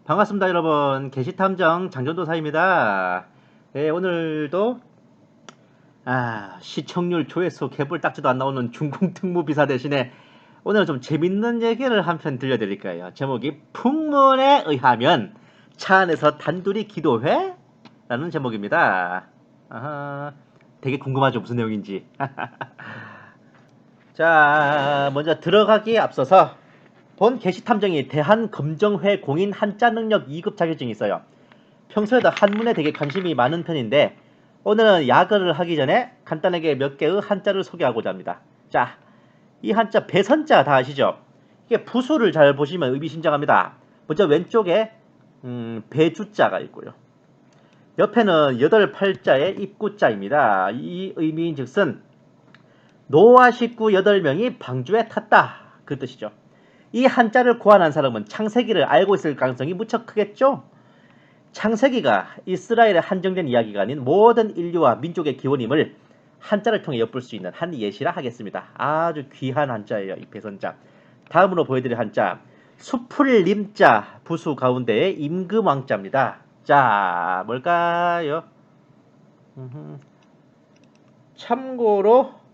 반갑습니다, 여러분. 게시탐정 장전도사입니다. 네, 오늘도 시청률 조회수 개불 딱지도 안 나오는 중공특무 비사 대신에 오늘 좀 재밌는 얘기를 한 편 들려드릴 거예요. 제목이 풍문에 의하면 차 안에서 단둘이 기도회? 라는 제목입니다. 되게 궁금하죠, 무슨 내용인지. 자, 먼저 들어가기에 앞서서 본 게시탐정이 대한검정회 공인 한자 능력 2급 자격증이 있어요. 평소에도 한문에 되게 관심이 많은 편인데 오늘은 야근을 하기 전에 간단하게 몇 개의 한자를 소개하고자 합니다. 자, 이 한자 배선자 다 아시죠? 이게 부수를 잘 보시면 의미심장합니다. 먼저 왼쪽에 배주자가 있고요. 옆에는 8팔자의 입구자입니다. 이 의미인즉슨 노와 식구 8명이 방주에 탔다, 그 뜻이죠. 이 한자를 고안한 사람은 창세기를 알고 있을 가능성이 무척 크겠죠? 창세기가 이스라엘에 한정된 이야기가 아닌 모든 인류와 민족의 기원임을 한자를 통해 엿볼 수 있는 한 예시라 하겠습니다. 아주 귀한 한자예요, 이 배선자. 다음으로 보여드릴 한자, 수풀림자 부수 가운데의 임금왕자입니다. 자, 뭘까요? 참고로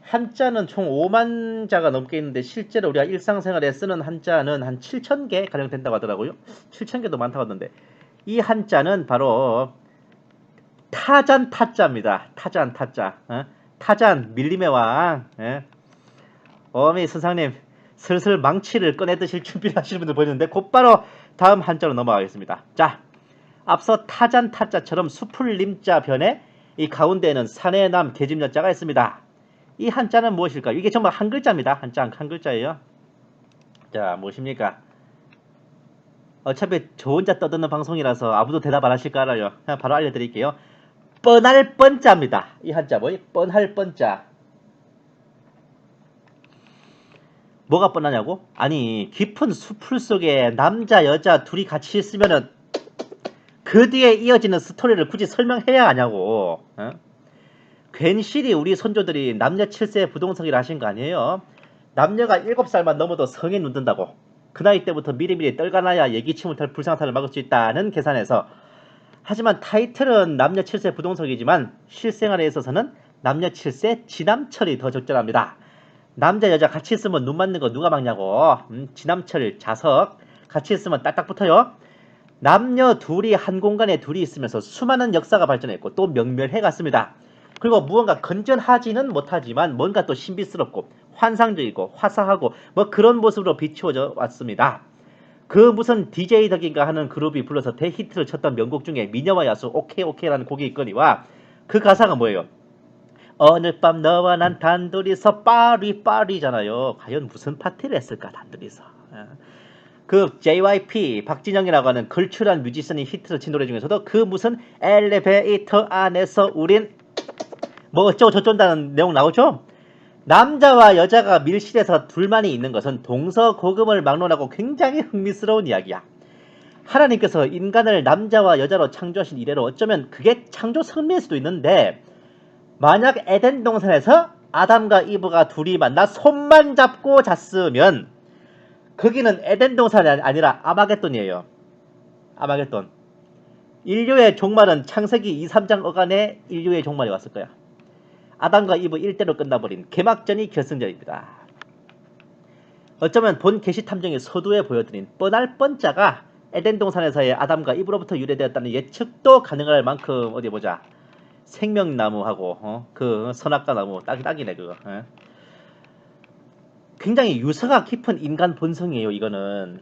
한자는 총 5만 자가 넘게 있는데 실제로 우리가 일상생활에 쓰는 한자는 한 7,000개 가량 된다고 하더라고요. 7,000개도 많다고 하던데 이 한자는 바로 타잔 타자입니다. 타잔 타자. 타잔 밀림의 왕. 어미 선생님 슬슬 망치를 꺼내 드실 준비를 하시는 분들 보이는데 곧바로 다음 한자로 넘어가겠습니다. 자, 앞서 타잔 타자처럼 수풀림자 변에 이 가운데에는 산의 남 계집여자가 있습니다. 이 한자는 무엇일까요? 이게 정말 한 글자입니다. 한자 한 글자예요. 자, 무엇입니까? 어차피 저 혼자 떠드는 방송이라서 아무도 대답 안 하실 거 알아요. 그냥 바로 알려드릴게요. 뻔할 뻔자입니다. 이 한자 뭐예요? 뻔할 뻔자. 뭐가 뻔하냐고? 아니, 깊은 수풀 속에 남자 여자 둘이 같이 있으면은 그 뒤에 이어지는 스토리를 굳이 설명해야 하냐고. 괜시리 우리 선조들이 남녀 7세 부동석이라 하신 거 아니에요? 남녀가 7살만 넘어도 성에 눈든다고. 그 나이 때부터 미리미리 떨가나야 예기치 못할 불상사를 막을 수 있다는 계산에서. 하지만 타이틀은 남녀 7세 부동석이지만 실생활에 있어서는 남녀 7세 지남철이 더 적절합니다. 남자 여자 같이 있으면 눈 맞는 거 누가 막냐고. 지남철 자석 같이 있으면 딱딱 붙어요. 남녀 둘이 한 공간에 둘이 있으면서 수많은 역사가 발전했고 또 명멸해 갔습니다. 그리고 무언가 건전하지는 못하지만 뭔가 또 신비스럽고 환상적이고 화사하고 뭐 그런 모습으로 비추어져 왔습니다. 그 무슨 DJ 덕인가 하는 그룹이 불러서 대히트를 쳤던 명곡 중에 미녀와 야수 오케이 오케이라는 곡이 있거니와 그 가사가 뭐예요? 어느 밤 너와 난 단둘이서 파리잖아요. 과연 무슨 파티를 했을까 단둘이서. 그 JYP 박진영이라고 하는 걸출한 뮤지션이 히트를 친 노래 중에서도 그 무슨 엘리베이터 안에서 우린 뭐 어쩌고 저쩐다는 내용 나오죠? 남자와 여자가 밀실에서 둘만이 있는 것은 동서고금을 막론하고 굉장히 흥미스러운 이야기야. 하나님께서 인간을 남자와 여자로 창조하신 이래로 어쩌면 그게 창조 성리일 수도 있는데 만약 에덴 동산에서 아담과 이브가 둘이 만나 손만 잡고 잤으면 거기는 에덴 동산이 아니라 아마겟돈이에요. 아마겟돈. 인류의 종말은 창세기 2, 3장 어간에 인류의 종말이 왔을 거야. 아담과 이브 1대로 끝나버린 개막전이 결승전입니다. 어쩌면 본 게시탐정의 서두에 보여드린 뻔할 뻔자가 에덴 동산에서의 아담과 이브로부터 유래되었다는 예측도 가능할 만큼 어디 보자. 생명나무하고 그 선악과 나무 딱이네 그거. 굉장히 유서가 깊은 인간 본성이에요. 이거는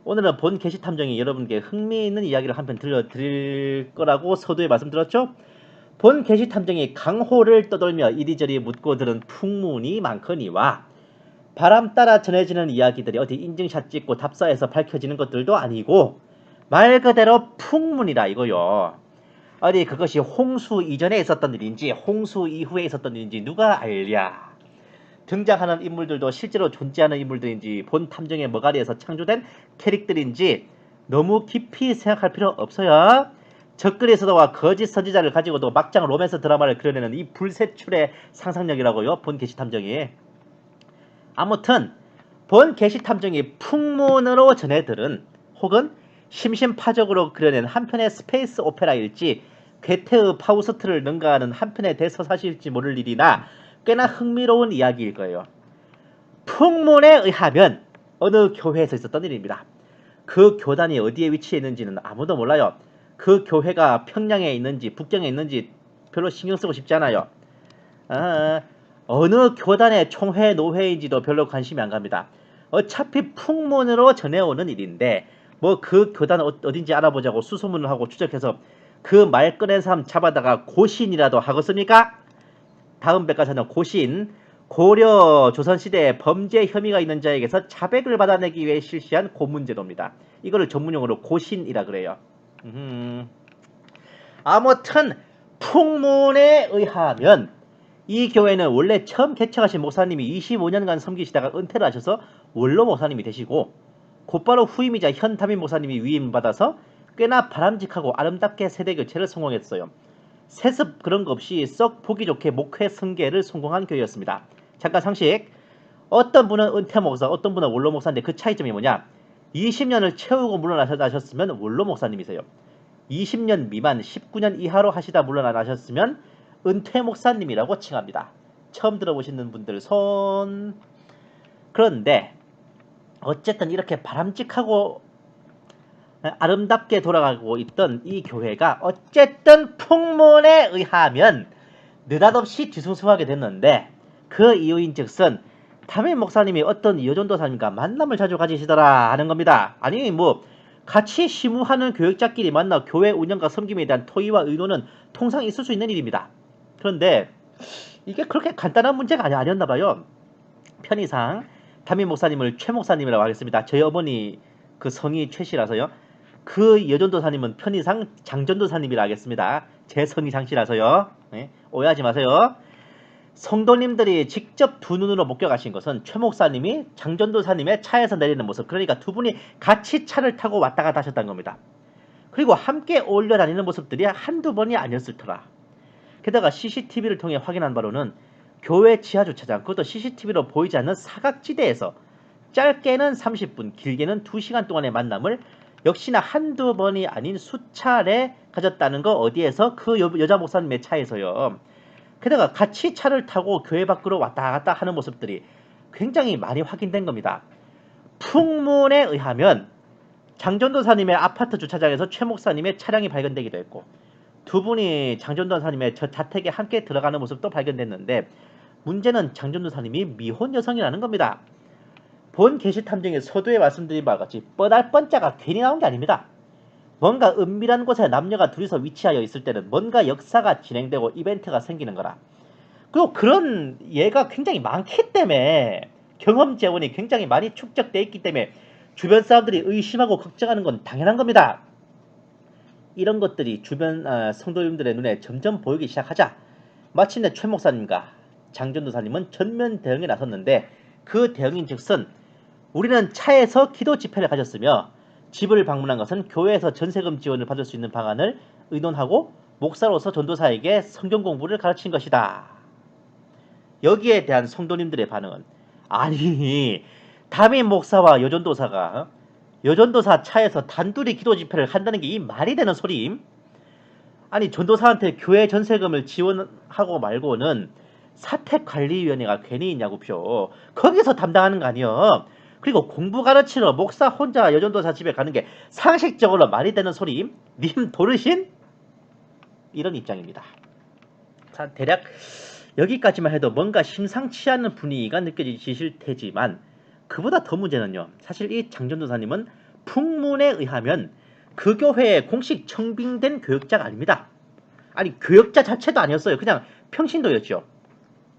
오늘은 본 게시탐정이 여러분께 흥미있는 이야기를 한 편 들려드릴 거라고 서두에 말씀드렸죠. 본 게시탐정이 강호를 떠돌며 이리저리 묻고 들은 풍문이 많거니와 바람 따라 전해지는 이야기들이 어디 인증샷 찍고 답사해서 밝혀지는 것들도 아니고 말 그대로 풍문이라 이거요. 어디 그것이 홍수 이전에 있었던 일인지 홍수 이후에 있었던 일인지 누가 알랴. 등장하는 인물들도 실제로 존재하는 인물들인지 본 탐정의 머가리에서 창조된 캐릭터인지 너무 깊이 생각할 필요 없어요. 적그리스도와 거짓 선지자를 가지고도 막장 로맨스 드라마를 그려내는 이 불세출의 상상력이라고요. 본 게시탐정이. 아무튼 본 게시탐정이 풍문으로 전해들은 혹은 심심파적으로 그려낸 한편의 스페이스 오페라일지 괴테의 파우스트를 능가하는 한편의 대서사실일지 모를 일이나 꽤나 흥미로운 이야기일 거예요. 풍문에 의하면 어느 교회에서 있었던 일입니다. 그 교단이 어디에 위치해 있는지는 아무도 몰라요. 그 교회가 평양에 있는지 북경에 있는지 별로 신경 쓰고 싶지 않아요. 어느 교단의 총회 노회인지도 별로 관심이 안 갑니다. 어차피 풍문으로 전해오는 일인데 뭐 그 교단 어딘지 알아보자고 수소문을 하고 추적해서 그 말 꺼낸 사람 잡아다가 고신이라도 하겠습니까? 다음 백과사는 고신, 고려 조선시대에 범죄 혐의가 있는 자에게서 자백을 받아내기 위해 실시한 고문제도입니다. 이거를 전문용어로 고신이라 그래요. 아무튼 풍문에 의하면 이 교회는 원래 처음 개척하신 목사님이 25년간 섬기시다가 은퇴를 하셔서 원로 목사님이 되시고 곧바로 후임이자 현 담임 목사님이 위임받아서 꽤나 바람직하고 아름답게 세대교체를 성공했어요. 세습 그런 거 없이 썩 보기 좋게 목회 승계를 성공한 교회였습니다. 잠깐 상식. 어떤 분은 은퇴 목사, 어떤 분은 원로 목사인데 그 차이점이 뭐냐? 20년을 채우고 물러나셨으면 원로 목사님이세요. 20년 미만 19년 이하로 하시다 물러나셨으면 은퇴 목사님이라고 칭합니다. 처음 들어보시는 분들 손. 그런데 어쨌든 이렇게 바람직하고 아름답게 돌아가고 있던 이 교회가 어쨌든 풍문에 의하면 느닷없이 뒤숭숭하게 됐는데 그 이유인즉슨 담임 목사님이 어떤 여전도사님과 만남을 자주 가지시더라 하는 겁니다. 아니 뭐 같이 시무하는 교역자끼리 만나 교회 운영과 섬김에 대한 토의와 의논은 통상 있을 수 있는 일입니다. 그런데 이게 그렇게 간단한 문제가 아니었나 봐요. 편의상 담임 목사님을 최 목사님이라고 하겠습니다. 저희 어머니 그 성이 최씨라서요. 그 여전도사님은 편의상 장전도사님이라 하겠습니다. 제 성이 장씨라서요. 네, 오해하지 마세요. 성도님들이 직접 두 눈으로 목격하신 것은 최 목사님이 장전도사님의 차에서 내리는 모습, 그러니까 두 분이 같이 차를 타고 왔다 갔다 하셨다는 겁니다. 그리고 함께 어울려 다니는 모습들이 한두 번이 아니었을 터라. 게다가 CCTV를 통해 확인한 바로는 교회 지하주차장, 그것도 CCTV로 보이지 않는 사각지대에서 짧게는 30분, 길게는 2시간 동안의 만남을 역시나 한두 번이 아닌 수차례 가졌다는 거. 어디에서? 그 여자 목사님의 차에서요. 게다가 같이 차를 타고 교회 밖으로 왔다 갔다 하는 모습들이 굉장히 많이 확인된 겁니다. 풍문에 의하면 장전도사님의 아파트 주차장에서 최 목사님의 차량이 발견되기도 했고 두 분이 장전도사님의 자택에 함께 들어가는 모습도 발견됐는데 문제는 장전도사님이 미혼 여성이라는 겁니다. 본 게시탐정의 서두에 말씀드린 바와 같이 뻔할 뻔자가 괜히 나온 게 아닙니다. 뭔가 은밀한 곳에 남녀가 둘이서 위치하여 있을 때는 뭔가 역사가 진행되고 이벤트가 생기는 거라. 그리고 그런 예가 굉장히 많기 때문에 경험 재원이 굉장히 많이 축적되어 있기 때문에 주변 사람들이 의심하고 걱정하는 건 당연한 겁니다. 이런 것들이 주변 성도님들의 눈에 점점 보이기 시작하자 마침내 최 목사님과 장전도사님은 전면 대응에 나섰는데 그 대응인즉슨 우리는 차에서 기도 집회를 가졌으며 집을 방문한 것은 교회에서 전세금 지원을 받을 수 있는 방안을 의논하고 목사로서 전도사에게 성경 공부를 가르친 것이다. 여기에 대한 성도님들의 반응은 아니 담임 목사와 여전도사가 여전도사 차에서 단둘이 기도 집회를 한다는 게 이 말이 되는 소리임? 아니 전도사한테 교회 전세금을 지원하고 말고는 사택관리위원회가 괜히 있냐고표. 거기서 담당하는 거 아니여. 그리고 공부 가르치러 목사 혼자 여전도사 집에 가는 게 상식적으로 말이 되는 소리임? 님 도르신? 이런 입장입니다. 자, 대략 여기까지만 해도 뭔가 심상치 않은 분위기가 느껴지실 테지만 그보다 더 문제는요. 사실 이 장전도사님은 풍문에 의하면 그 교회에 공식 청빙된 교역자가 아닙니다. 아니 교역자 자체도 아니었어요. 그냥 평신도였죠.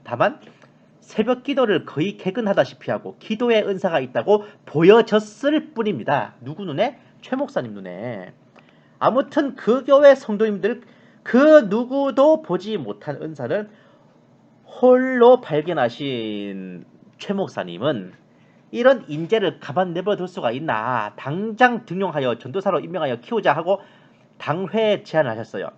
다만 새벽 기도를 거의 개근하다시피 하고 기도의 은사가 있다고 보여졌을 뿐입니다. 누구 눈에? 최 목사님 눈에. 아무튼 그 교회 성도님들 그 누구도 보지 못한 은사를 홀로 발견하신 최 목사님은 이런 인재를 가만 내버려둘 수가 있나. 당장 등용하여 전도사로 임명하여 키우자 하고 당회에 제안하셨어요.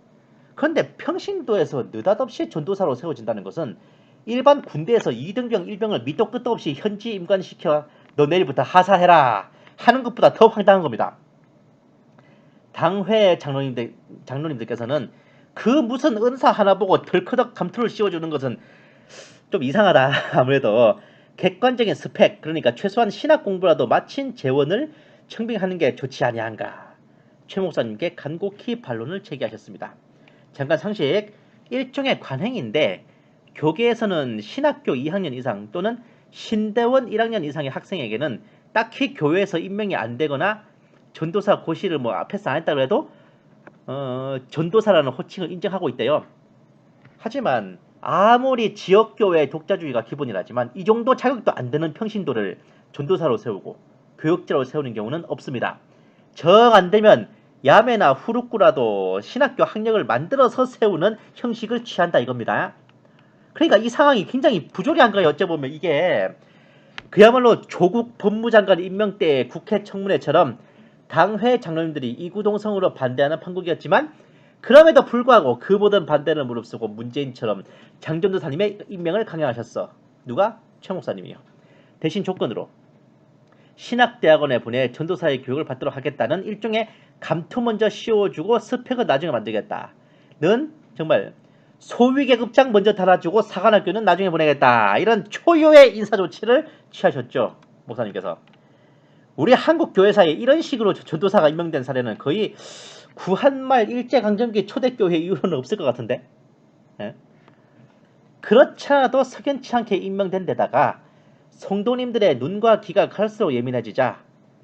그런데 평신도에서 느닷없이 전도사로 세워진다는 것은 일반 군대에서 2등병 1병을 밑도 끝도 없이 현지 임관시켜 너 내일부터 하사해라 하는 것보다 더 황당한 겁니다. 당회 장로님들께서는 그 무슨 은사 하나 보고 덜커덕 감투를 씌워주는 것은 좀 이상하다. 아무래도 객관적인 스펙, 그러니까 최소한 신학 공부라도 마친 재원을 청빙하는 게 좋지 아니한가. 최 목사님께 간곡히 반론을 제기하셨습니다. 잠깐 상식, 일종의 관행인데 교계에서는 신학교 2학년 이상 또는 신대원 1학년 이상의 학생에게는 딱히 교회에서 임명이 안 되거나 전도사 고시를 뭐 패스 안 했다 그래도 전도사라는 호칭을 인정하고 있대요. 하지만 아무리 지역교회 독자주의가 기본이라지만 이 정도 자격도 안 되는 평신도를 전도사로 세우고 교역자로 세우는 경우는 없습니다. 정 안 되면 야매나 후루꾸라도 신학교 학력을 만들어서 세우는 형식을 취한다 이겁니다. 그러니까 이 상황이 굉장히 부조리한 거예요. 어째보면 이게 그야말로 조국 법무장관 임명 때 국회 청문회처럼 당회 장로님들이 이구동성으로 반대하는 판국이었지만 그럼에도 불구하고 그 모든 반대를 무릅쓰고 문재인처럼 장전도사님의 임명을 강행하셨어. 누가? 최 목사님이요. 대신 조건으로 신학대학원에 보내 전도사의 교육을 받도록 하겠다는 일종의 감투 먼저 씌워주고 스펙을 나중에 만들겠다는 정말 소위계급장 먼저 달아주고 사관학교는 나중에 보내겠다. 이런 초유의 인사조치를 취하셨죠. 목사님께서. 우리 한국 교회사에 이런 식으로 전도사가 임명된 사례는 거의 구한말 일제강점기 초대교회 이후로는 없을 것 같은데. 예? 그렇지 않아도 석연치 않게 임명된 데다가 성도님들의 눈과 귀가 갈수록 예민해지자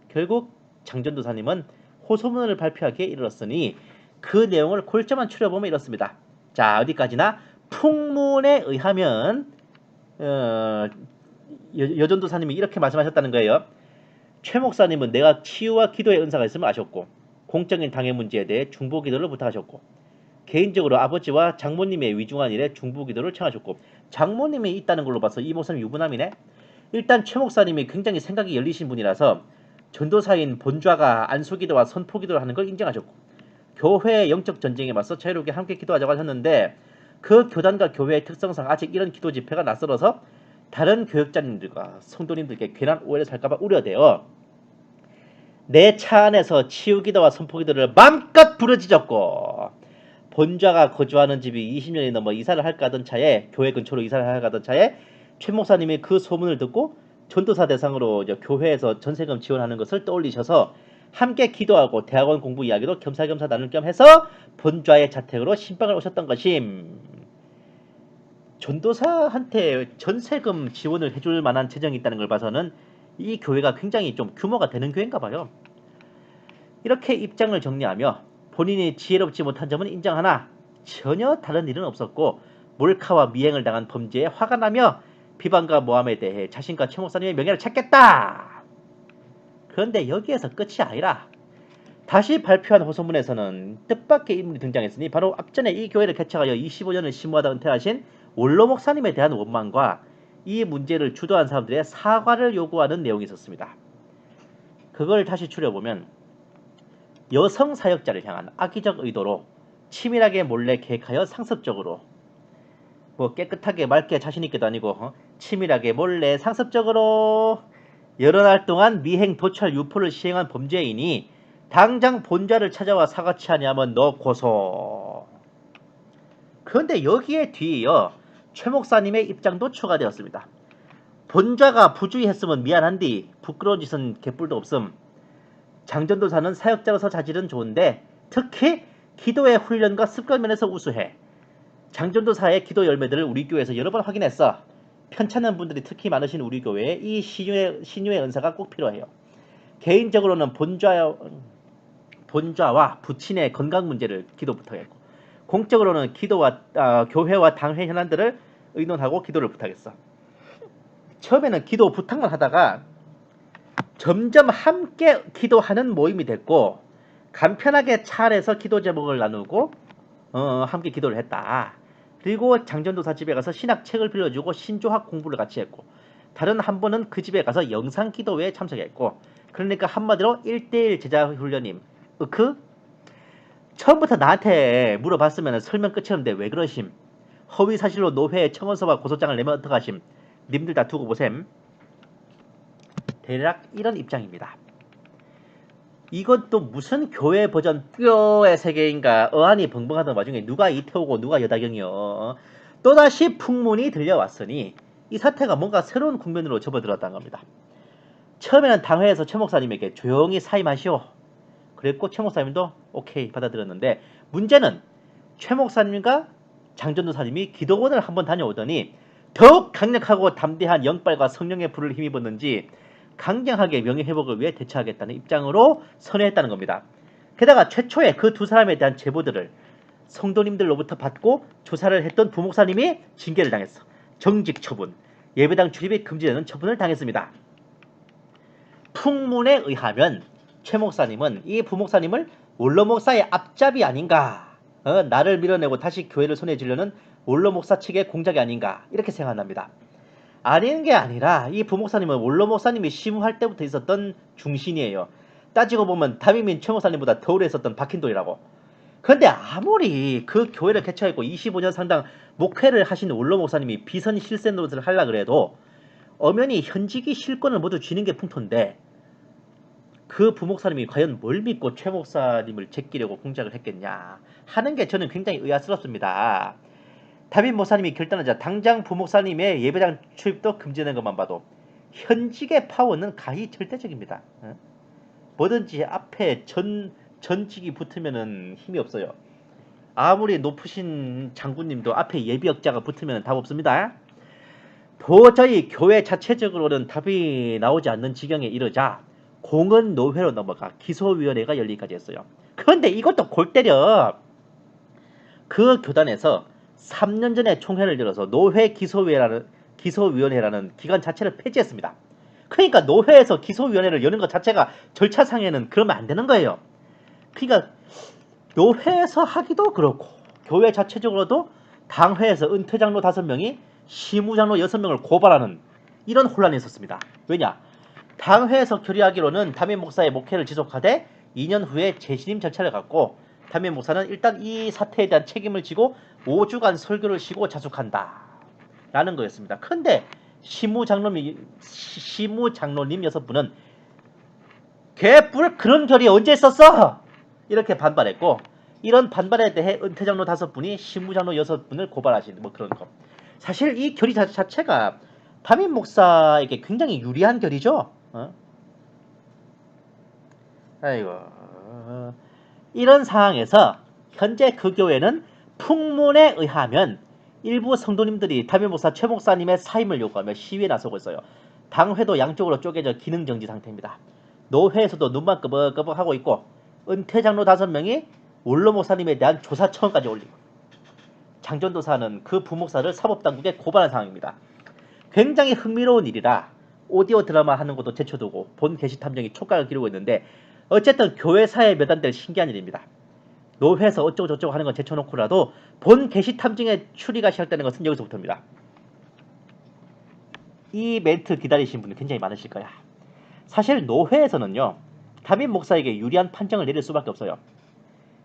결국 장전도사님은 호소문을 발표하기에 이르렀으니 그 내용을 골자만 추려보면 이렇습니다. 자, 어디까지나 풍문에 의하면 여전도사님이 이렇게 말씀하셨다는 거예요. 최 목사님은 내가 치유와 기도의 은사가 있음을 아셨고 공적인 당회 문제에 대해 중보기도를 부탁하셨고 개인적으로 아버지와 장모님의 위중한 일에 중보기도를 청하셨고 장모님이 있다는 걸로 봐서 이 목사님 유부남이네. 일단 최 목사님이 굉장히 생각이 열리신 분이라서 전도사인 본좌가 안수기도와 선포기도를 하는 걸 인정하셨고 교회의 영적 전쟁에 맞서 자유롭게 함께 기도하자고 하셨는데 그 교단과 교회의 특성상 아직 이런 기도 집회가 낯설어서 다른 교역자님들과 성도님들께 괜한 오해를 살까봐 우려되어 내 차 안에서 치유기도와 선포기도를 마음껏 부르짖었고 본좌가 거주하는 집이 20년이 넘어 이사를 할까 하던 차에 교회 근처로 이사를 할까 하던 차에 최 목사님이 그 소문을 듣고 전도사 대상으로 교회에서 전세금 지원하는 것을 떠올리셔서 함께 기도하고 대학원 공부 이야기도 겸사겸사 나눌 겸 해서 본좌의 자택으로 신방을 오셨던 것임. 전도사한테 전세금 지원을 해줄 만한 재정이 있다는 걸 봐서는 이 교회가 굉장히 좀 규모가 되는 교회인가 봐요. 이렇게 입장을 정리하며 본인이 지혜롭지 못한 점은 인정하나 전혀 다른 일은 없었고 몰카와 미행을 당한 범죄에 화가 나며 비방과 모함에 대해 자신과 최 목사님의 명예를 찾겠다. 그런데 여기에서 끝이 아니라 다시 발표한 호소문에서는 뜻밖의 인물이 등장했으니 바로 앞전에 이 교회를 개척하여 25년을 심무하다 은퇴하신 원로 목사님에 대한 원망과 이 문제를 주도한 사람들의 사과를 요구하는 내용이 있었습니다. 그걸 다시 추려보면 여성 사역자를 향한 악의적 의도로 치밀하게 몰래 계획하여 상습적으로 뭐 깨끗하게 맑게 자신있게도 아니고 치밀하게 몰래 상습적으로 여러 날 동안 미행 도찰 유포를 시행한 범죄인이 당장 본좌를 찾아와 사과치 아니하면 너 고소. 그런데 여기에 뒤이어 최 목사님의 입장도 추가되었습니다. 본좌가 부주의했으면 미안한디 부끄러운 짓은 개뿔도 없음. 장전도사는 사역자로서 자질은 좋은데 특히 기도의 훈련과 습관 면에서 우수해. 장전도사의 기도 열매들을 우리 교회에서 여러 번 확인했어. 편찮은 분들이 특히 많으신 우리 교회에 이 신유의 은사가 꼭 필요해요. 개인적으로는 본좌와 부친의 건강 문제를 기도 부탁했고 공적으로는 교회와 당회 현안들을 의논하고 기도를 부탁했어. 처음에는 기도 부탁만 하다가 점점 함께 기도하는 모임이 됐고 간편하게 차 안에서 기도 제목을 나누고 함께 기도를 했다. 그리고 장전도사 집에 가서 신학책을 빌려주고 신조학 공부를 같이 했고 다른 한 번은 그 집에 가서 영상기도회에 참석했고 그러니까 한마디로 1대1 제자훈련임. 처음부터 나한테 물어봤으면 설명 끝이었는데 왜 그러심? 허위사실로 노회에 청원서와 고소장을 내면 어떡하심? 님들 다 두고 보셈. 대략 이런 입장입니다. 이것도 무슨 교회 버전 뼈의 세계인가 어안이 벙벙하던 와중에 누가 이태호고 누가 여다경이요. 또다시 풍문이 들려왔으니 이 사태가 뭔가 새로운 국면으로 접어들었다는 겁니다. 처음에는 당회에서 최 목사님에게 조용히 사임하시오. 그랬고 최 목사님도 오케이 받아들였는데 문제는 최 목사님과 장전도사님이 기도원을 한번 다녀오더니 더욱 강력하고 담대한 영빨과 성령의 불을 힘입었는지 강경하게 명예회복을 위해 대처하겠다는 입장으로 선회했다는 겁니다. 게다가 최초에 그 두 사람에 대한 제보들을 성도님들로부터 받고 조사를 했던 부목사님이 징계를 당했어. 정직 처분, 예배당 출입이 금지되는 처분을 당했습니다. 풍문에 의하면 최 목사님은 이 부목사님을 원로 목사의 앞잡이 아닌가, 나를 밀어내고 다시 교회를 손에 쥐려는 원로 목사 측의 공작이 아닌가 이렇게 생각합니다. 아닌 게 아니라 이 부목사님은 원로 목사님이 시무할 때부터 있었던 중신이에요. 따지고 보면 담임인 최 목사님보다 더 오래 있었던 박힌돌이라고. 그런데 아무리 그 교회를 개척했고 25년 상당 목회를 하신 원로 목사님이 비선 실세 노릇을 하려 그래도 엄연히 현직이 실권을 모두 쥐는 게 풍토인데 그 부목사님이 과연 뭘 믿고 최 목사님을 제끼려고 공작을 했겠냐 하는 게 저는 굉장히 의아스럽습니다. 담임 목사님이 결단하자 당장 부목사님의 예배당 출입도 금지되는 것만 봐도 현직의 파워는 가히 절대적입니다. 뭐든지 앞에 전직이 붙으면 힘이 없어요. 아무리 높으신 장군님도 앞에 예비역자가 붙으면 답 없습니다. 도저히 교회 자체적으로는 답이 나오지 않는 지경에 이르자 공은 노회로 넘어가 기소위원회가 열리기까지 했어요. 그런데 이것도 골 때려. 그 교단에서 3년 전에 총회를 열어서 노회 기소위원회라는 기관 자체를 폐지했습니다. 그러니까 노회에서 기소위원회를 여는 것 자체가 절차상에는 그러면 안 되는 거예요. 그러니까 노회에서 하기도 그렇고 교회 자체적으로도 당회에서 은퇴장로 5명이 시무장로 6명을 고발하는 이런 혼란이 있었습니다. 왜냐? 당회에서 결의하기로는 담임 목사의 목회를 지속하되 2년 후에 재신임 절차를 갖고 담임 목사는 일단 이 사태에 대한 책임을 지고 5주간 설교를 쉬고 자숙한다 라는 거였습니다. 그런데 시무장로님 6분은 개뿔 그런 결의 언제 있었어? 이렇게 반발했고 이런 반발에 대해 은퇴장로 5분이 시무장로 6분을 고발하신 뭐 그런 거. 사실 이 결의 자체가 담임 목사에게 굉장히 유리한 결의죠. 아이고. 이런 상황에서 현재 그 교회는 풍문에 의하면 일부 성도님들이 담임 목사 최 목사님의 사임을 요구하며 시위에 나서고 있어요. 당회도 양쪽으로 쪼개져 기능정지 상태입니다. 노회에서도 눈만 끄벅끄벅하고 있고 은퇴장로 5명이 원로 목사님에 대한 조사 청원까지 올리고 장전도사는 그 부목사를 사법당국에 고발한 상황입니다. 굉장히 흥미로운 일이라 오디오 드라마 하는 것도 제쳐두고 본 게시 탐정이 촉각을 기르고 있는데 어쨌든 교회사에 몇 안 될 신기한 일입니다. 노회에서 어쩌고 저쩌고 하는 건 제쳐놓고라도 본 게시 탐정의 추리가 시작되는 것은 여기서부터입니다. 이 멘트 기다리신 분이 굉장히 많으실 거야. 사실 노회에서는요 담임 목사에게 유리한 판정을 내릴 수밖에 없어요.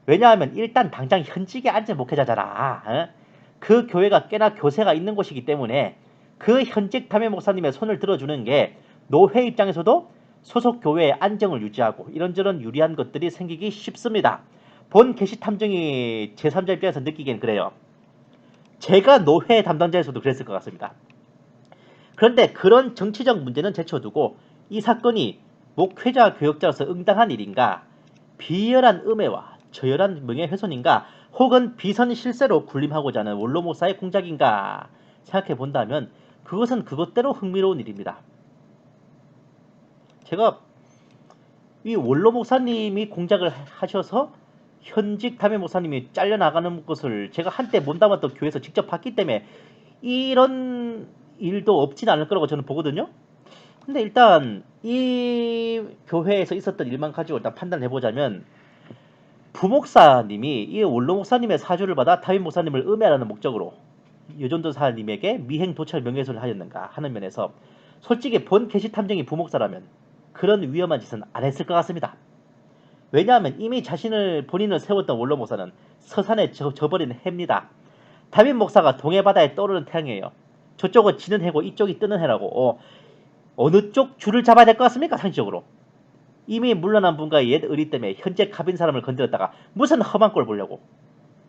왜냐하면 일단 당장 현직에 앉은 목회자잖아. 그 교회가 꽤나 교세가 있는 곳이기 때문에 그 현직 담임 목사님의 손을 들어주는 게 노회 입장에서도 소속 교회의 안정을 유지하고 이런저런 유리한 것들이 생기기 쉽습니다. 본 게시 탐정이 제3자 입장에서 느끼기엔 그래요. 제가 노회 담당자에서도 그랬을 것 같습니다. 그런데 그런 정치적 문제는 제쳐두고 이 사건이 목회자 교역자로서 응당한 일인가, 비열한 음해와 저열한 명예훼손인가, 혹은 비선 실세로 군림하고자 하는 원로 목사의 공작인가 생각해 본다면 그것은 그것대로 흥미로운 일입니다. 제가 이 원로 목사님이 공작을 하셔서 현직 담임 목사님이 잘려나가는 것을 제가 한때 몸담았던 교회에서 직접 봤기 때문에 이런 일도 없진 않을 거라고 저는 보거든요. 근데 일단 이 교회에서 있었던 일만 가지고 일단 판단해보자면 부목사님이 이 원로 목사님의 사주를 받아 담임 목사님을 음해하라는 목적으로 여전도사님에게 미행 도찰 명예훼손을 하였는가 하는 면에서 솔직히 본 게시 탐정이 부목사라면 그런 위험한 짓은 안 했을 것 같습니다. 왜냐하면 이미 본인을 세웠던 원로 목사는 서산에 져버린 해입니다. 담임 목사가 동해바다에 떠오르는 태양이에요. 저쪽은 지는 해고 이쪽이 뜨는 해라고. 어느 쪽 줄을 잡아야 될 것 같습니까? 상식적으로. 이미 물러난 분과의 옛 의리 때문에 현재 갑인 사람을 건드렸다가 무슨 험한 꼴 보려고.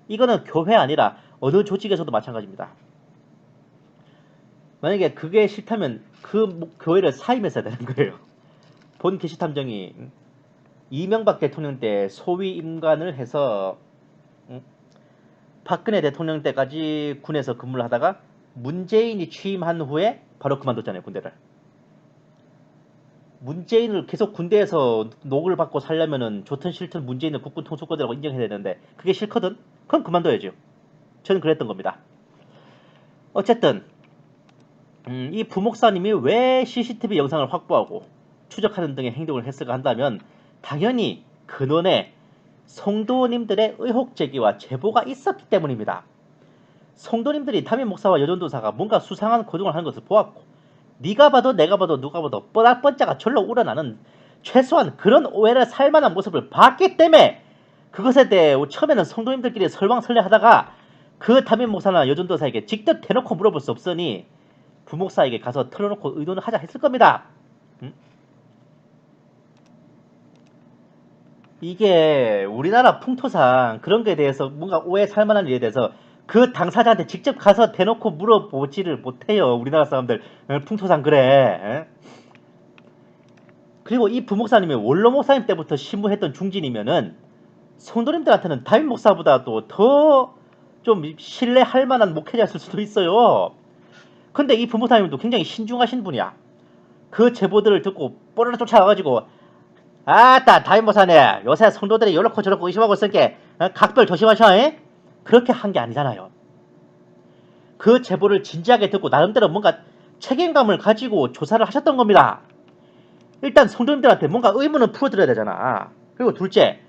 이거는 교회 아니라 어느 조직에서도 마찬가지입니다. 만약에 그게 싫다면 그 교회를 사임했어야 되는 거예요. 본 게시탐정이 이명박 대통령 때 소위 임관을 해서 박근혜 대통령 때까지 군에서 근무를 하다가 문재인이 취임한 후에 바로 그만뒀잖아요, 군대를. 문재인을 계속 군대에서 녹을 받고 살려면은 좋든 싫든 문재인은 국군 통수권이라고 인정해야 되는데 그게 싫거든? 그럼 그만둬야죠. 저는 그랬던 겁니다. 어쨌든 이 부목사님이 왜 CCTV 영상을 확보하고 추적하는 등의 행동을 했을까 한다면 당연히 근원에 성도님들의 의혹 제기와 제보가 있었기 때문입니다. 성도님들이 담임 목사와 여전도사가 뭔가 수상한 거동을 하는 것을 보았고 네가 봐도 내가 봐도 누가 봐도 뻔할 뻔자가 절로 우러나는 최소한 그런 오해를 살만한 모습을 봤기 때문에 그것에 대해 처음에는 성도님들끼리 설왕설래하다가 그 담임 목사나 여전도사에게 직접 대놓고 물어볼 수 없으니 부목사에게 가서 털어놓고 의논을 하자 했을 겁니다. 이게 우리나라 풍토상 그런 거에 대해서 뭔가 오해 살만한 일에 대해서 그 당사자한테 직접 가서 대놓고 물어보지를 못해요. 우리나라 사람들 풍토상 그래. 그리고 이 부목사님이 원로 목사님 때부터 신무했던 중진이면은 성도님들한테는 담임 목사보다도 더 좀 신뢰할 만한 목회자였을 수도 있어요. 근데 이 부목사님도 굉장히 신중하신 분이야. 그 제보들을 듣고 뽀르르 쫓아가가지고 아따 담임 목사네 요새 성도들이 요렇고 저렇고 의심하고 있으니까 각별 조심하셔. 에? 그렇게 한 게 아니잖아요. 그 제보를 진지하게 듣고 나름대로 뭔가 책임감을 가지고 조사를 하셨던 겁니다. 일단 성도님들한테 뭔가 의문을 풀어드려야 되잖아. 그리고 둘째,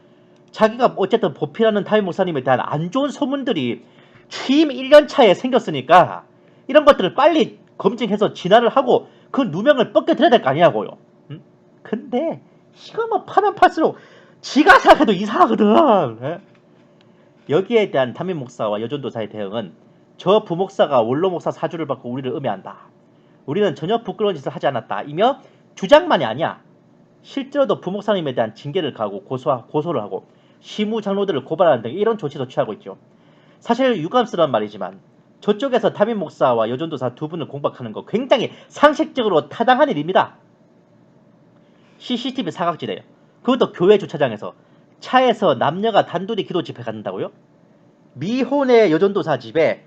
자기가 어쨌든 보필하는 담임 목사님에 대한 안 좋은 소문들이 취임 1년 차에 생겼으니까 이런 것들을 빨리 검증해서 진화를 하고 그 누명을 벗겨드려야 될 거 아니냐고요. 근데 이거 뭐 파면 팔수록 지가 생각해도 이상하거든. 에? 여기에 대한 담임 목사와 여전도사의 대응은 저 부목사가 원로 목사 사주를 받고 우리를 음해한다. 우리는 전혀 부끄러운 짓을 하지 않았다. 이며 주장만이 아니야. 실제로도 부목사님에 대한 징계를 가하고 고소를 하고 시무 장로들을 고발하는 등 이런 조치도 취하고 있죠. 사실 유감스러운 말이지만 저쪽에서 담임 목사와 여전도사 두 분을 공박하는 거 굉장히 상식적으로 타당한 일입니다. CCTV 사각지대요. 그것도 교회 주차장에서 차에서 남녀가 단둘이 기도 집회 갖는다고요? 미혼의 여전도사 집에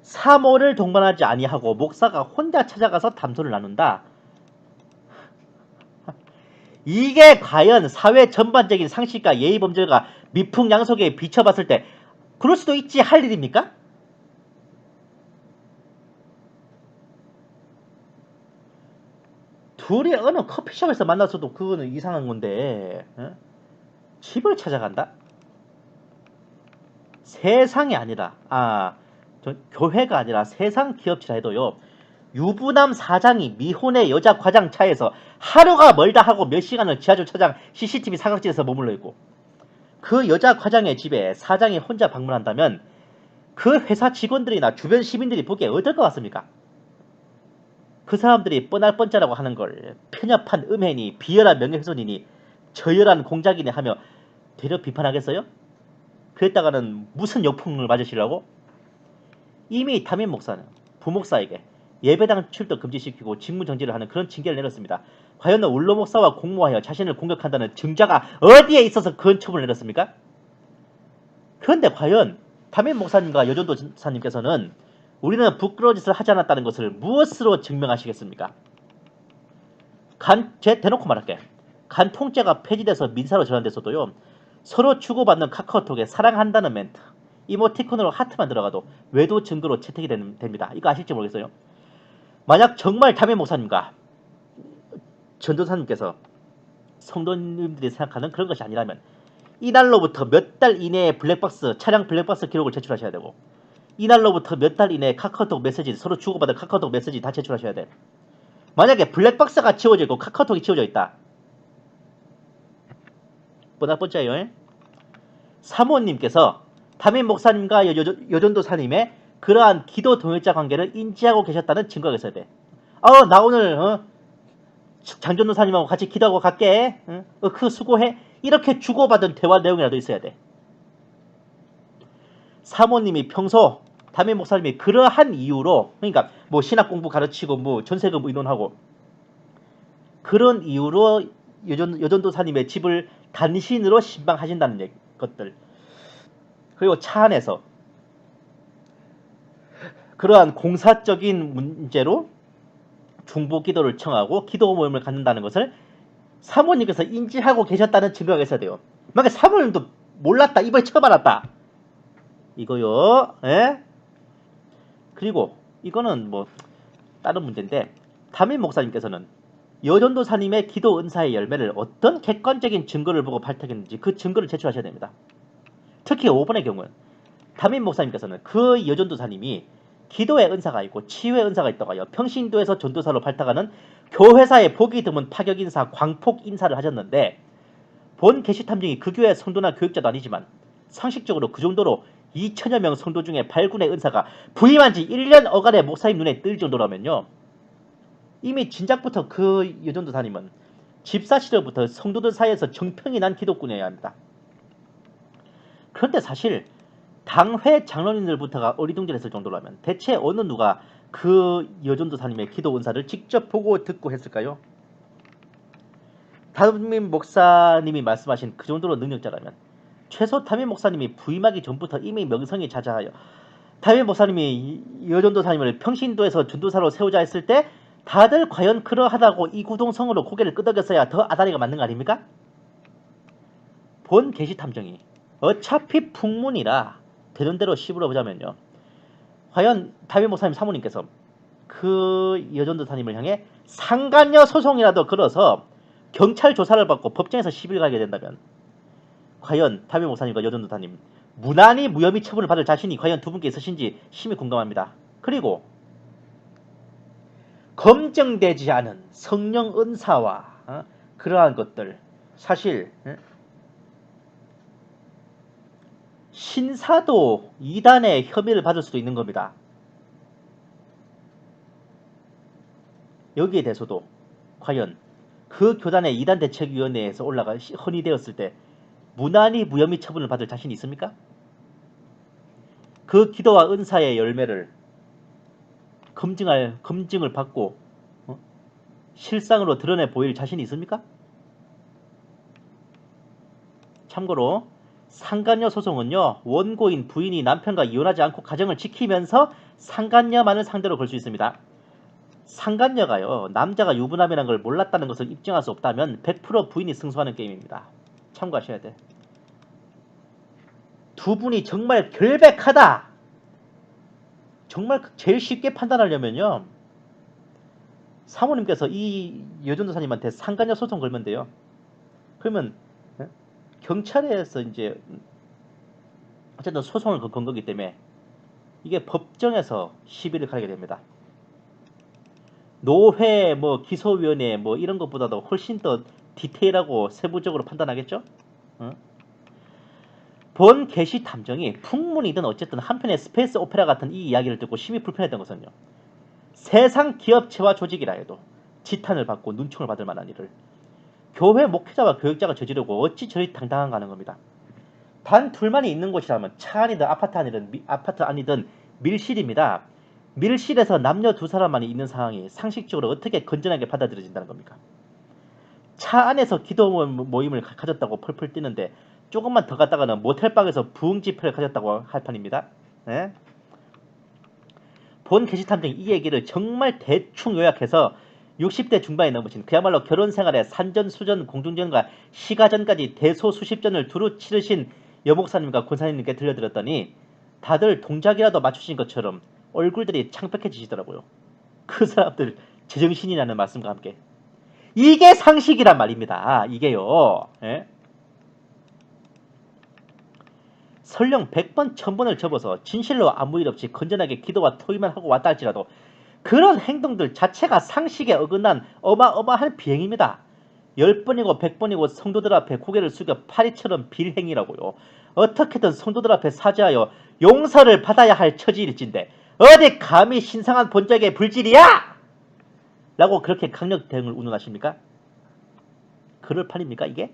사모를 동반하지 아니하고 목사가 혼자 찾아가서 담소를 나눈다. 이게 과연 사회 전반적인 상식과 예의범절과 미풍양속에 비춰봤을 때 그럴 수도 있지 할 일입니까? 둘이 어느 커피숍에서 만났어도 그거는 이상한 건데 집을 찾아간다? 세상이 아니라 교회가 아니라 세상 기업체라 해도요. 유부남 사장이 미혼의 여자 과장 차에서 하루가 멀다 하고 몇 시간을 지하철 차장 CCTV 사각지에서 머물러 있고 그 여자 과장의 집에 사장이 혼자 방문한다면 그 회사 직원들이나 주변 시민들이 보기에 어떨 것 같습니까? 그 사람들이 뻔할 뻔짜라고 하는 걸 편협한 음해니 비열한 명예훼손이니 저열한 공작이니 하며 되려 비판하겠어요? 그랬다가는 무슨 역풍을 맞으시려고? 이미 담임 목사는 부목사에게 예배당 출석 금지시키고 직무 정지를 하는 그런 징계를 내렸습니다. 과연 원로 목사와 공모하여 자신을 공격한다는 증자가 어디에 있어서 그런 처분을 내렸습니까? 그런데 과연 담임 목사님과 여전도사님께서는 우리는 부끄러운 짓을 하지 않았다는 것을 무엇으로 증명하시겠습니까? 대놓고 말할게. 간통죄가 폐지돼서 민사로 전환돼서도요. 서로 주고받는 카카오톡에 사랑한다는 멘트, 이모티콘으로 하트만 들어가도 외도 증거로 채택이 됩니다. 이거 아실지 모르겠어요. 만약 정말 담임 목사님과 전도사님께서 성도님들이 생각하는 그런 것이 아니라면 이날로부터 몇 달 이내에 차량 블랙박스 기록을 제출하셔야 되고 이날로부터 몇 달 이내에 카카오톡 메시지 서로 주고받은 카카오톡 메시지 다 제출하셔야 돼. 만약에 블랙박스가 지워져 있고 카카오톡이 지워져 있다. 뻔할 뻔짜예요. 사모님께서 담임 목사님과 여전도사님의 그러한 기도 동역자 관계를 인지하고 계셨다는 증거가 있어야 돼. 나 오늘 장전도사님하고 같이 기도하고 갈게. 응? 그 수고해. 이렇게 주고받은 대화 내용이라도 있어야 돼. 사모님이 평소 담임 목사님이 그러한 이유로, 그러니까 뭐 신학 공부 가르치고 뭐 전세금 의논하고 그런 이유로 여전도사님의 집을 단신으로 신방하신다는 것들, 그리고 차 안에서 그러한 공사적인 문제로 중보기도를 청하고 기도 모임을 갖는다는 것을 사모님께서 인지하고 계셨다는 증거가 있어야 돼요. 만약에 사모님도 몰랐다, 이번에 처음 알았다, 이거요. 예? 그리고 이거는 뭐 다른 문제인데, 담임 목사님께서는 여전도사님의 기도 은사의 열매를 어떤 객관적인 증거를 보고 발탁했는지 그 증거를 제출하셔야 됩니다. 특히 5번의 경우는 담임 목사님께서는 그 여전도사님이 기도의 은사가 있고 치유의 은사가 있다고 하여 평신도에서 전도사로 발탁하는 교회사의 보기 드문 파격 인사, 광폭 인사를 하셨는데, 본 게시탐정이 그 교회 성도나 교육자도 아니지만 상식적으로 그 정도로 2천여 명 성도 중에 발군의 은사가 부임한 지 1년 어간의 목사님 눈에 뜰 정도라면요, 이미 진작부터 그 여전도사님은 집사 시절부터 성도들 사이에서 정평이 난 기독군이어야 합니다. 그런데 사실 당회 장로님들부터가 어리둥절했을 정도라면 대체 어느 누가 그 여전도사님의 기도 은사를 직접 보고 듣고 했을까요? 담임 목사님이 말씀하신 그 정도로 능력자라면 최소 담임 목사님이 부임하기 전부터 이미 명성이 자자하여 담임 목사님이 여전도사님을 평신도에서 전도사로 세우자 했을 때 다들 과연 그러하다고 이구동성으로 고개를 끄덕였어야 더 아다리가 맞는 거 아닙니까? 본 게시탐정이 어차피 풍문이라 되는 대로 씹으러 보자면요, 과연 담임 목사님 사모님께서 그 여전도사님을 향해 상간녀 소송이라도 걸어서 경찰 조사를 받고 법정에서 시비를 가게 된다면 과연 담임 목사님과 여전도사님 무난히 무혐의 처분을 받을 자신이 과연 두 분께 있으신지 심히 궁금합니다. 그리고 검증되지 않은 성령 은사와 그러한 것들, 사실 신사도 이단의 혐의를 받을 수도 있는 겁니다. 여기에 대해서도 과연 그 교단의 이단대책위원회에서 올라가 헌의되었을 때 무난히 무혐의 처분을 받을 자신이 있습니까? 그 기도와 은사의 열매를 검증을 받고 실상으로 드러내 보일 자신이 있습니까? 참고로 상간녀 소송은요, 원고인 부인이 남편과 이혼하지 않고 가정을 지키면서 상간녀만을 상대로 걸 수 있습니다. 상간녀가요, 남자가 유부남이라는 걸 몰랐다는 것을 입증할 수 없다면 100% 부인이 승소하는 게임입니다. 참고하셔야 돼. 두 분이 정말 결백하다, 정말 제일 쉽게 판단하려면요, 사모님께서 이 여전도사님한테 상간녀 소송 걸면 돼요. 그러면 경찰에서 이제 어쨌든 소송을 건 거기 때문에 이게 법정에서 시비를 가게 됩니다. 노회, 뭐 기소위원회, 뭐 이런 것보다도 훨씬 더 디테일하고 세부적으로 판단하겠죠? 본 게시 탐정이 풍문이든 어쨌든 한편의 스페이스 오페라 같은 이 이야기를 듣고 심히 불편했던 것은요, 세상 기업체와 조직이라 해도 지탄을 받고 눈총을 받을 만한 일을 교회 목회자와 교육자가 저지르고 어찌 저리 당당한가 하는 겁니다. 단 둘만이 있는 곳이라면 차 안이든 아파트 안이든 밀실입니다. 밀실에서 남녀 두 사람만이 있는 상황이 상식적으로 어떻게 건전하게 받아들여진다는 겁니까? 차 안에서 기도 모임을 가졌다고 펄펄 뛰는데 조금만 더 갔다가는 모텔방에서 부흥 집회를 가졌다고 할 판입니다. 네? 본 게시탐정이 이 얘기를 정말 대충 요약해서 60대 중반에 넘으신 그야말로 결혼 생활에 산전수전 공중전과 시가전까지 대소수십전을 두루 치르신 여목사님과 권사님께 들려드렸더니 다들 동작이라도 맞추신 것처럼 얼굴들이 창백해지시더라고요. 그 사람들 제정신이라는 말씀과 함께. 이게 상식이란 말입니다. 이게요. 예? 설령 100번 1000번을 접어서 진실로 아무 일 없이 건전하게 기도와 토의만 하고 왔다 할지라도 그런 행동들 자체가 상식에 어긋난 어마어마한 비행입니다. 10번이고 100번이고 성도들 앞에 고개를 숙여 파리처럼 빌 행위라고요. 어떻게든 성도들 앞에 사죄하여 용서를 받아야 할 처지일진데 어디 감히 신성한 본적의 불질이야! 라고 그렇게 강력 대응을 운운하십니까? 그럴 판입니까 이게?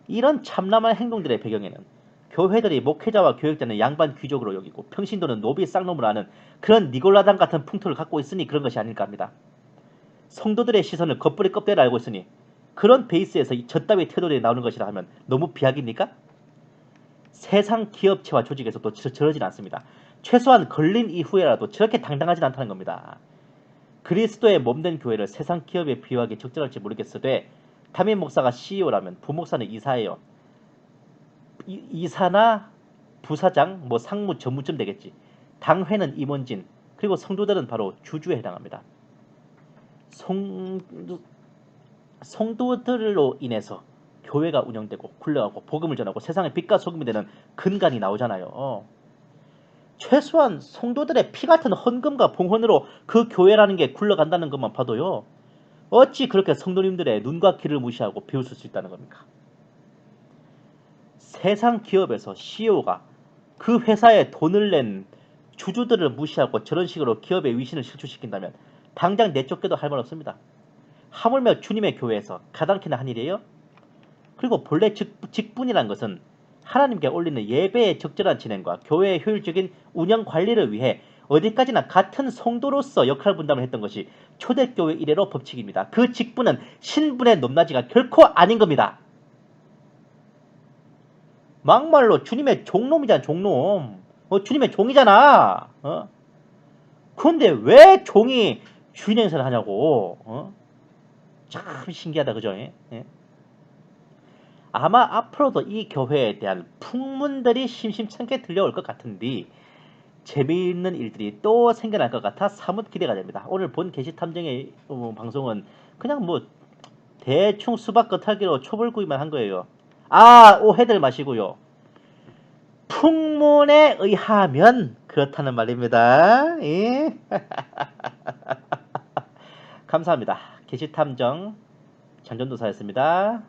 이런 참남한 행동들의 배경에는 교회들이 목회자와 교역자는 양반 귀족으로 여기고 평신도는 노비 쌍놈을 아는 그런 니골라당 같은 풍토를 갖고 있으니 그런 것이 아닐까 합니다. 성도들의 시선을 겉벌이 껍데기를 알고 있으니 그런 베이스에서 저따위 태도들이 나오는 것이라 하면 너무 비약입니까? 세상 기업체와 조직에서도 저러진 않습니다. 최소한 걸린 이후에라도 저렇게 당당하진 않다는 겁니다. 그리스도의 몸된 교회를 세상 기업에 비유하기 적절할지 모르겠으되 담임 목사가 CEO라면 부목사는 이사예요. 이사나 부사장, 뭐 상무 전무쯤 되겠지. 당회는 임원진, 그리고 성도들은 바로 주주에 해당합니다. 성도들로 인해서 교회가 운영되고 굴러가고 복음을 전하고 세상에 빛과 소금이 되는 근간이 나오잖아요. 최소한 성도들의 피 같은 헌금과 봉헌으로 그 교회라는 게 굴러간다는 것만 봐도요. 어찌 그렇게 성도님들의 눈과 귀를 무시하고 비웃을 수 있다는 겁니까? 세상 기업에서 CEO가 그 회사에 돈을 낸 주주들을 무시하고 저런 식으로 기업의 위신을 실추시킨다면 당장 내쫓겨도 할 말 없습니다. 하물며 주님의 교회에서 가당키나 한 일이에요. 그리고 본래 직분이란 것은 하나님께 올리는 예배의 적절한 진행과 교회의 효율적인 운영 관리를 위해 어디까지나 같은 성도로서 역할 분담을 했던 것이 초대교회 이래로 법칙입니다. 그 직분은 신분의 높낮이가 결코 아닌 겁니다. 막말로 주님의 종놈이잖아, 종놈. 주님의 종이잖아. 그런데 왜 종이 주인 행세를 하냐고. 참 신기하다, 그죠? 예? 아마 앞으로도 이 교회에 대한 풍문들이 심심찮게 들려올 것 같은데 재미있는 일들이 또 생겨날 것 같아 사뭇 기대가 됩니다. 오늘 본 게시탐정의 방송은 그냥 뭐 대충 수박 겉핥기로 초벌구이만 한 거예요. 오해들 마시고요. 풍문에 의하면 그렇다는 말입니다. 예? 감사합니다. 게시탐정 전전도사였습니다.